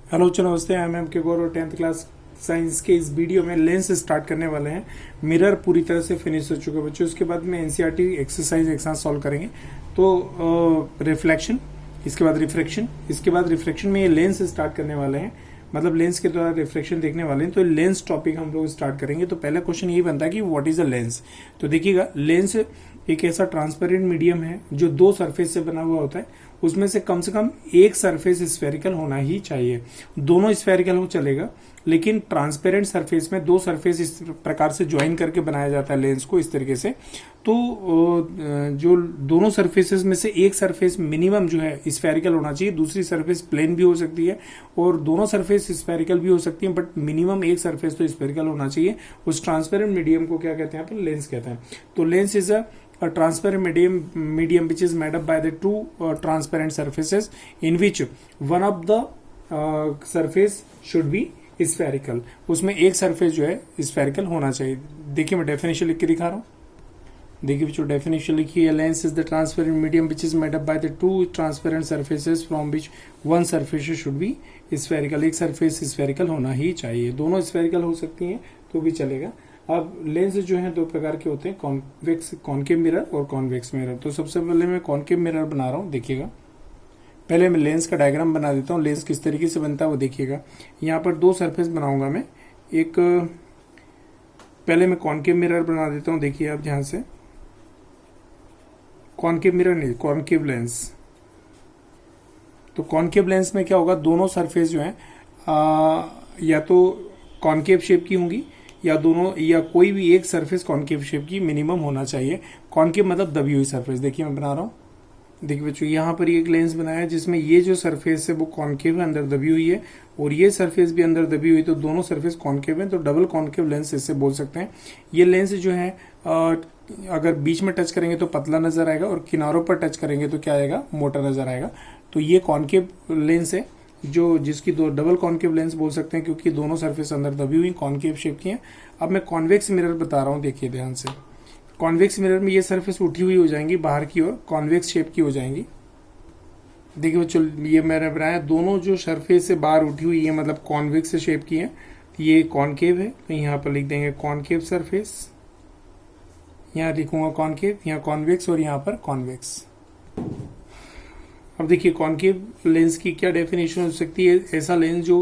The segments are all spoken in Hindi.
हेलो बच्चों, नमस्ते। आई एम के गौरव 10th क्लास साइंस के इस वीडियो में लेंस स्टार्ट करने वाले हैं। मिरर पूरी तरह से फिनिश हो चुका है बच्चों। उसके बाद में एनसीईआरटी एक्सरसाइज एक साथ सॉल्व करेंगे। तो रिफ्लेक्शन, इसके बाद रिफ्रैक्शन, इसके बाद रिफ्रैक्शन में ये लेंस स्टार्ट करने वाले हैं, मतलब लेंस के द्वारा रिफ्लेक्शन देखने वाले हैं। तो लेंस टॉपिक हम लोग स्टार्ट करेंगे। तो पहला क्वेश्चन यही बनता है कि व्हाट इज अ लेंस। तो देखिएगा, लेंस एक ऐसा ट्रांसपेरेंट मीडियम है जो दो सरफेस से बना हुआ होता है। उसमें से कम एक सरफेस स्फेरिकल होना ही चाहिए। दोनों स्फेरिकल हो चलेगा, लेकिन ट्रांसपेरेंट सरफेस में दो सरफेस इस प्रकार से ज्वाइन करके बनाया जाता है लेंस को, इस तरीके से। तो जो दोनों सरफेसेस में से एक सरफेस मिनिमम जो है स्फेरिकल होना चाहिए, दूसरी सरफेस प्लेन भी हो सकती है और दोनों सरफेस स्फेरिकल भी हो सकती है, बट मिनिमम एक सरफेस तो स्फेरिकल होना चाहिए। उस ट्रांसपेरेंट मीडियम को क्या कहते हैं? लेंस कहते हैं। तो lens is a transparent medium which is made up by the two transparent surfaces in which one of the surface should be spherical। उसमें एक सरफेस जो है स्फेरिकल होना चाहिए। देखिए, मैं डेफिनेशन लिख के दिखा रहा हूँ। देखिए बच्चों, डेफिनेशन लिखिए। Lens is the transparent medium which is made up by the two transparent surfaces from which one surface should be spherical. एक सरफेस स्फेरिकल होना ही चाहिए। दोनों स्फेरिकल हो सकती हैं तो भी चलेगा। अब लेंस जो है दो प्रकार के होते हैं, कॉनकेव मिरर और कॉन्वेक्स मिरर। तो सबसे पहले मैं कॉनकेव मिरर बना रहा हूँ। देखिएगा, पहले मैं लेंस का डायग्राम बना देता हूँ। लेंस किस तरीके से बनता है वो देखिएगा। यहाँ पर दो सरफेस बनाऊंगा मैं। एक पहले मैं कॉनकेव मिरर बना देता हूँ। देखिए आप ध्यान से, कॉनकेव मिरर नहीं, कॉनकेव लेंस। तो कॉनकेव लेंस में क्या होगा, दोनों सरफेस जो है या तो कॉनकेव शेप की होंगी या दोनों, या कोई भी एक सरफेस कॉनकेव शेप की मिनिमम होना चाहिए। कॉनकेव मतलब दबी हुई सरफेस। देखिए मैं बना रहा हूँ। देखिए बच्चों, यहाँ पर एक लेंस बनाया है जिसमें ये जो सरफेस है वो कॉनकेव है, अंदर दबी हुई है, और ये सरफेस भी अंदर दबी हुई। तो दोनों सरफेस कॉनकेव है, तो डबल कॉनकेव लेंस इससे बोल सकते हैं। ये लेंस जो है अगर बीच में टच करेंगे तो पतला नजर आएगा और किनारों पर टच करेंगे तो क्या आएगा? मोटा नजर आएगा। तो ये कॉनकेव लेंस है, जो जिसकी दो डबल कॉनकेव लेंस बोल सकते हैं, क्योंकि दोनों सरफेस अंदर दबी हुई कॉनकेव शेप की हैं। अब मैं कॉन्वेक्स मिरर बता रहा हूँ। देखिए ध्यान से, कॉन्वेक्स मिरर में ये सरफेस उठी हुई हो जाएंगी बाहर की ओर, कॉन्वेक्स शेप की हो जाएंगी। देखिए बच्चों, ये मैंने बनाया, दोनों जो सरफेस से बाहर उठी हुई है मतलब कॉन्वेक्स शेप की है। ये कॉनकेव है, तो यहाँ पर लिख देंगे कॉनकेव सरफेस। यहाँ लिखूंगा कॉनकेव, यहाँ कॉन्वेक्स और यहाँ पर कॉन्वेक्स। अब देखिए, कॉनकेव लेंस की क्या डेफिनेशन हो सकती है? ऐसा लेंस जो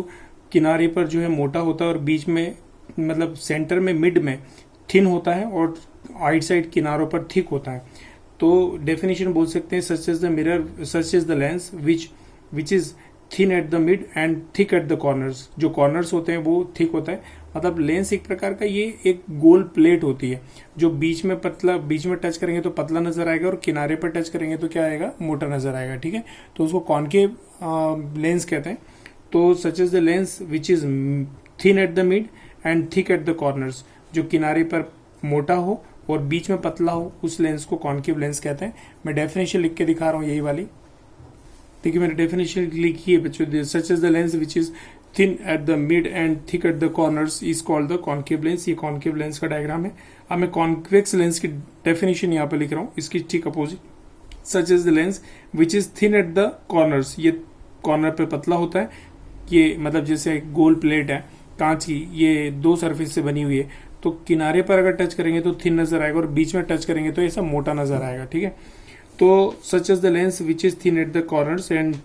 किनारे पर जो है मोटा होता है और बीच में मतलब सेंटर में मिड में थिन होता है और आइट साइड किनारों पर थिक होता है। तो डेफिनेशन बोल सकते हैं such is the mirror, such is the lens which is thin at the mid and thick at the corners. जो कॉर्नर्स होते हैं वो थिक होता है। मतलब लेंस एक प्रकार का ये एक गोल प्लेट होती है, जो बीच में पतला, बीच में टच करेंगे तो पतला नजर आएगा और किनारे पर टच करेंगे तो क्या आएगा? मोटा नजर आएगा। ठीक है, तो उसको कॉनकेव लेंस कहते हैं। तो such is the lens which is thin at the mid and thick at the corners. जो किनारे पर मोटा हो और बीच में पतला हो, उस लेंस को कॉनकेव लेंस कहते हैं। मैं डेफिनेशन लिख के दिखा रहा हूँ, यही वाली। देखिए मैंने डेफिनेशन लिखी है बच्चों। Such is the lens which is thin at the mid and thick at the corners is called the concave lens. ये कॉनकेव लेंस का डायग्राम है। अब मैं कॉन्वेक्स लेंस की डेफिनेशन यहाँ पे लिख रहा हूँ, इसकी ठीक opposite. Such is the lens which is thin at the corners. ये कॉर्नर पे पतला होता है। ये मतलब जैसे गोल प्लेट है कांच की, ये दो सरफेस से बनी हुई है, तो किनारे पर अगर टच करेंगे तो थिन नजर आएगा और बीच में टच करेंगे तो ऐसा मोटा नजर आएगा। ठीक है, तो such is the lens which is thin at the corners and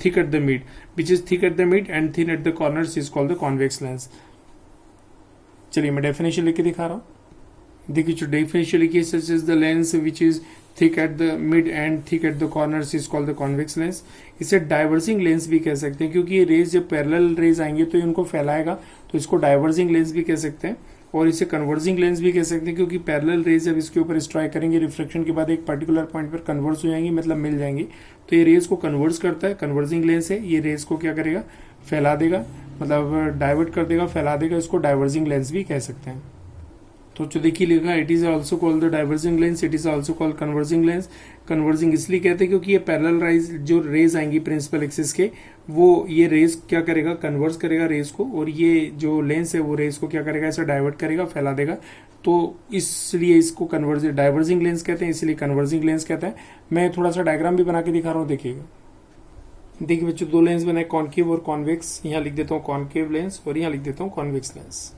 thick at the mid, which is thick at the mid and thin at the corners is called the convex lens. चलिए मैं डेफिनेशन लिख के दिखा रहा हूँ। देखिए जो डेफिनेशन लिखिए, such is the lens which is thick at the mid and thick at the corners is called the convex lens. इसे डाइवर्जिंग लेंस भी कह सकते हैं, क्योंकि ये रेज जब पैरेलल रेज आएंगे तो इनको फैलाएगा, तो इसको डाइवर्जिंग लेंस भी कह सकते हैं। और इसे कन्वर्जिंग लेंस भी कह सकते हैं, क्योंकि पैरेलल रेज जब इसके ऊपर स्ट्राइक करेंगे रिफ्लेक्शन के बाद एक पर्टिकुलर पॉइंट पर कन्वर्स हो जाएंगी, मतलब मिल जाएंगी, तो ये रेज को कन्वर्स करता है। कन्वर्जिंग लेंस है, ये रेज को क्या करेगा? फैला देगा, मतलब डाइवर्ट कर देगा, फैला देगा। इसको डाइवर्जिंग लेंस भी कह सकते हैं। तो जो देखिए लिखा, it is also called the diverging lens, it is also called converging lens. Converging इसलिए कहते हैं क्योंकि ये पैरेलल राइज जो रेज आएंगी प्रिंसिपल एक्सिस के, वो ये रेज क्या करेगा? कन्वर्स करेगा रेज को, और ये जो लेंस है वो रेज को क्या करेगा? ऐसा डाइवर्ट करेगा, फैला देगा। तो इसलिए इसको डाइवर्जिंग लेंस कहते हैं, इसलिए कन्वर्जिंग लेंस कहते हैं। मैं थोड़ा सा डायग्राम भी बना के दिखा रहा हूँ, देखिएगा। देखिए बच्चों, दो लेंस बनाए, कॉनकेव और कॉन्वेक्स। यहाँ लिख देता हूँ कॉनकेव लेंस और यहाँ लिख देता हूँ कॉन्वेक्स लेंस।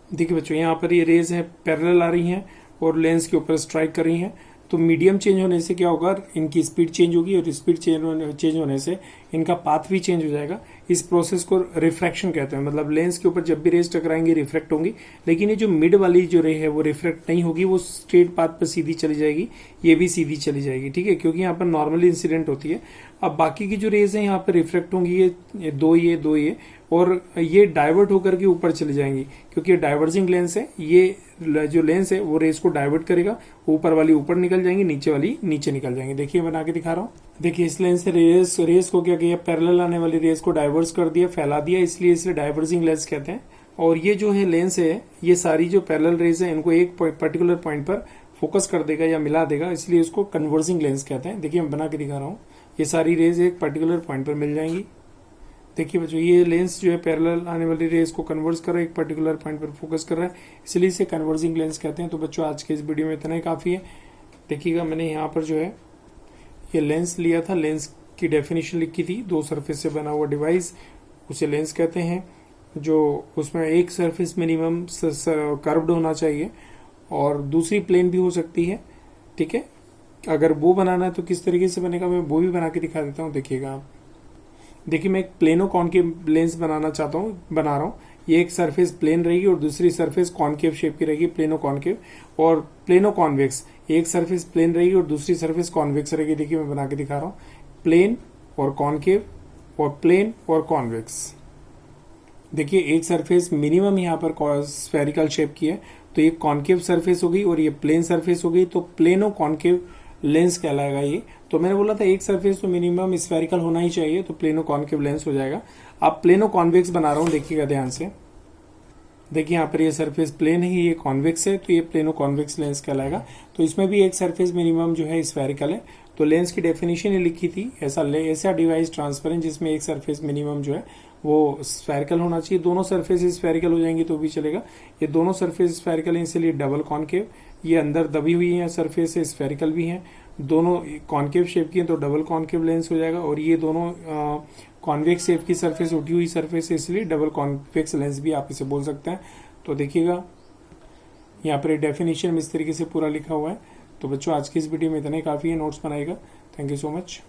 देखिए बच्चों, यहाँ पर ये रेज है पैरेलल आ रही हैं और लेंस के ऊपर स्ट्राइक कर रही हैं। तो मीडियम चेंज होने से क्या होगा, इनकी स्पीड चेंज होगी और स्पीड चेंज होने से इनका पाथ भी चेंज हो जाएगा। इस प्रोसेस को रिफ्रैक्शन कहते हैं। मतलब लेंस के ऊपर जब भी रेज टकराएंगी रिफ्रैक्ट होंगी, लेकिन ये जो मिड वाली जो रे है वो रिफ्रैक्ट नहीं होगी, वो स्ट्रेट पाथ पर सीधी चली जाएगी, ये भी सीधी चली जाएगी। ठीक है, क्योंकि यहाँ पर नॉर्मली इंसिडेंट होती है। अब बाकी की जो रेज है यहाँ पर रिफ्रैक्ट होंगी, ये दो ये और ये डाइवर्ट होकर के ऊपर चली जाएंगी, क्योंकि ये डाइवर्जिंग लेंस है। ये जो लेंस है वो रेस को डाइवर्ट करेगा, ऊपर वाली ऊपर निकल जाएंगी, नीचे वाली नीचे निकल जाएंगी। देखिए बना के दिखा रहा हूँ। देखिए इस लेंस से रेस को क्या किया, पैरेलल आने वाली रेस को डाइवर्स कर दिया, फैला दिया, इसलिए इसे डाइवर्जिंग लेंस कहते हैं। और ये जो है लेंस है, ये सारी जो पैरेलल रेस है इनको एक पर्टिकुलर पॉइंट पर फोकस कर देगा या मिला देगा, इसलिए इसको कन्वर्जिंग लेंस कहते हैं। देखिए मैं बना के दिखा रहा हूँ, ये सारी रेज एक पर्टिकुलर पॉइंट पर मिल जाएंगी। देखिए बच्चों, ये लेंस जो है पैरेलल आने वाली रेस को कन्वर्स कर रहा है, एक पर्टिकुलर पॉइंट पर फोकस कर रहा है, इसलिए इसे कन्वर्जिंग लेंस कहते हैं। तो बच्चों आज के इस वीडियो में इतना ही काफी है। देखिएगा मैंने यहाँ पर जो है ये लेंस लिया था, लेंस की डेफिनेशन लिखी थी, दो सरफेस से बना हुआ डिवाइस उसे लेंस कहते हैं, जो उसमें एक सरफेस मिनिमम कर्व्ड होना चाहिए और दूसरी प्लेन भी हो सकती है। ठीक है, अगर वो बनाना है तो किस तरीके से बनेगा मैं वो भी बना के दिखा देता हूँ। देखिएगा आप, देखिए मैं एक प्लेनो कॉनकेव लेंस बना रहा हूँ। ये एक सरफेस प्लेन रहेगी और दूसरी सरफेस कॉनकेव शेप की रहेगी, प्लेनो कॉनकेव। और प्लेनो कॉन्वेक्स, एक सरफेस प्लेन रहेगी और दूसरी सरफेस कॉन्वेक्स रहेगी। देखिए मैं बना के दिखा रहा हूँ, प्लेन और कॉनकेव और प्लेन और कॉन्वेक्स। देखिए एक सरफेस मिनिमम यहाँ पर स्फेरिकल शेप की है, तो ये कॉनकेव सरफेस होगी और ये प्लेन सरफेस होगी, तो प्लेनो कॉनकेव लेंस कहलाएगा ये। तो मैंने बोला था एक सरफेस तो मिनिमम स्फेरिकल होना ही चाहिए, तो प्लेनो कॉनकेव लेंस हो जाएगा। अब प्लेनो कॉन्वेक्स बना रहा हूं, देखिएगा ध्यान से। देखिए यहाँ पर ये सरफेस प्लेन है, ये कॉन्वेक्स है, तो ये प्लेनो कॉन्वेक्स लेंस कहलाएगा। तो इसमें भी एक सरफेस मिनिमम जो है स्फेरिकल है। तो लेंस की डेफिनेशन ये लिखी थी, ऐसा डिवाइस ट्रांसपेरेंट जिसमें एक सरफेस मिनिमम जो है वो स्फेरिकल होना चाहिए। दोनों सरफेस स्फेरिकल हो जाएंगी तो भी चलेगा। ये दोनों सरफेस स्फेरिकल है, इसलिए डबल कॉनकेव। ये अंदर दबी हुई है सरफेस से, स्फेरिकल भी है, दोनों कॉनकेव शेप की है, तो डबल कॉनकेव लेंस हो जाएगा। और ये दोनों कॉन्वेक्स शेप की सरफेस, उठी हुई सरफेस है, इसलिए डबल कॉन्वेक्स लेंस भी आप इसे बोल सकते हैं। तो देखिएगा यहाँ पर डेफिनेशन में इस तरीके से पूरा लिखा हुआ है। तो बच्चों आज की इस वीडियो में इतना ही काफी है, नोट्स बनाएगा। Thank you so much.